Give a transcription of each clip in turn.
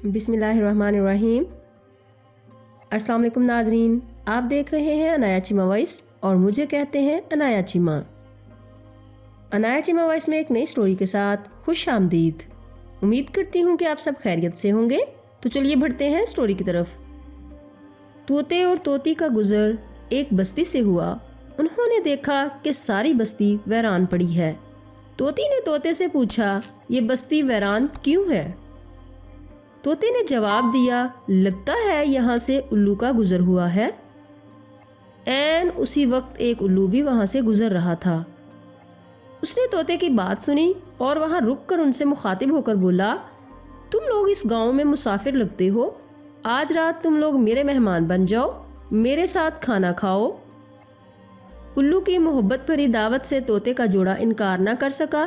بسم اللہ الرحمن الرحیم۔ السلام علیکم ناظرین، آپ دیکھ رہے ہیں انایا چیما وائس اور مجھے کہتے ہیں انایا چیما۔ انایا چیما وائس میں ایک نئی سٹوری کے ساتھ خوش آمدید۔ امید کرتی ہوں کہ آپ سب خیریت سے ہوں گے، تو چلیے بڑھتے ہیں سٹوری کی طرف۔ طوطے اور طوطی کا گزر ایک بستی سے ہوا۔ انہوں نے دیکھا کہ ساری بستی ویران پڑی ہے۔ طوطی نے طوطے سے پوچھا، یہ بستی ویران کیوں ہے؟ طوطے نے جواب دیا، لگتا ہے یہاں سے الو کا گزر ہوا ہے۔ عین اسی وقت ایک الو بھی وہاں سے گزر رہا تھا۔ اس نے طوطے کی بات سنی اور وہاں رک کر ان سے مخاطب ہو کر بولا، تم لوگ اس گاؤں میں مسافر لگتے ہو، آج رات تم لوگ میرے مہمان بن جاؤ، میرے ساتھ کھانا کھاؤ۔ الو کی محبت بھری دعوت سے طوطے کا جوڑا انکار نہ کر سکا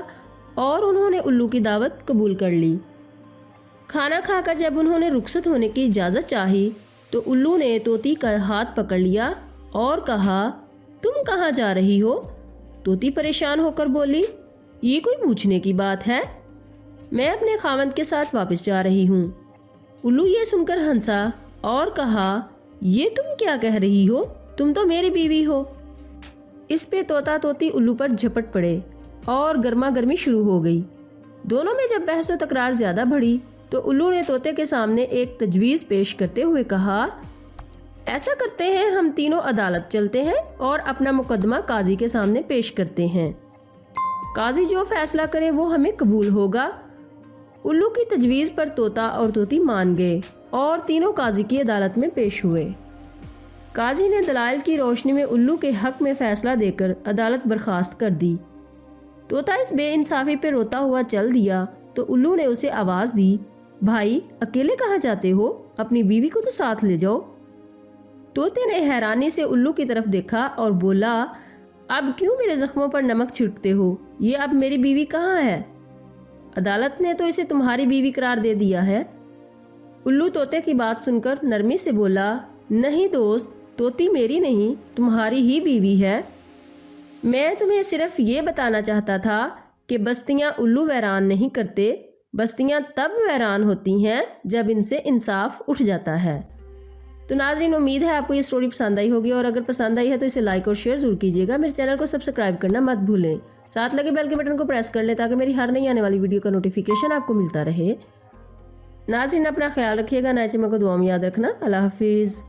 اور انہوں نے الو کی دعوت قبول کر لی۔ کھانا کھا کر جب انہوں نے رخصت ہونے کی اجازت چاہی تو الو نے طوطی کا ہاتھ پکڑ لیا اور کہا، تم کہاں جا رہی ہو؟ طوطی پریشان ہو کر بولی، یہ کوئی پوچھنے کی بات ہے، میں اپنے خاوند کے ساتھ واپس جا رہی ہوں۔ الو یہ سن کر ہنسا اور کہا، یہ تم کیا کہہ رہی ہو، تم تو میری بیوی ہو۔ اس پہ طوطا طوطی الو پر جھپٹ پڑے اور گرما گرمی شروع ہو گئی۔ دونوں میں جب بحث و تکرار زیادہ بڑھی تو الو نے طوطے کے سامنے ایک تجویز پیش کرتے ہوئے کہا، ایسا کرتے ہیں ہم تینوں عدالت چلتے ہیں اور اپنا مقدمہ قاضی کے سامنے پیش کرتے ہیں، قاضی جو فیصلہ کرے وہ ہمیں قبول ہوگا۔ الو کی تجویز پر طوطا اور طوطی مان گئے اور تینوں قاضی کی عدالت میں پیش ہوئے۔ قاضی نے دلائل کی روشنی میں الو کے حق میں فیصلہ دے کر عدالت برخاست کر دی۔ طوطا اس بے انصافی پہ روتا ہوا چل دیا تو الو نے اسے آواز دی، بھائی اکیلے کہاں جاتے ہو، اپنی بیوی کو تو ساتھ لے جاؤ۔ طوطے نے حیرانی سے الو کی طرف دیکھا اور بولا، اب کیوں میرے زخموں پر نمک چھڑکتے ہو، یہ اب میری بیوی کہاں ہے؟ عدالت نے تو اسے تمہاری بیوی قرار دے دیا ہے۔ الو طوطے کی بات سن کر نرمی سے بولا، نہیں دوست، طوطی میری نہیں تمہاری ہی بیوی ہے۔ میں تمہیں صرف یہ بتانا چاہتا تھا کہ بستیاں الو ویران نہیں کرتے، بستیاں تب ویران ہوتی ہیں جب ان سے انصاف اٹھ جاتا ہے۔ تو ناظرین، امید ہے آپ کو یہ سٹوری پسند آئی ہوگی، اور اگر پسند آئی ہے تو اسے لائک اور شیئر ضرور کیجیے گا۔ میرے چینل کو سبسکرائب کرنا مت بھولیں، ساتھ لگے بیل کے بٹن کو پریس کر لیں تاکہ میری ہر نئی آنے والی ویڈیو کا نوٹیفیکیشن آپ کو ملتا رہے۔ ناظرین اپنا خیال رکھیے گا، نئے چیما کو دعا میں یاد رکھنا۔ اللہ حافظ۔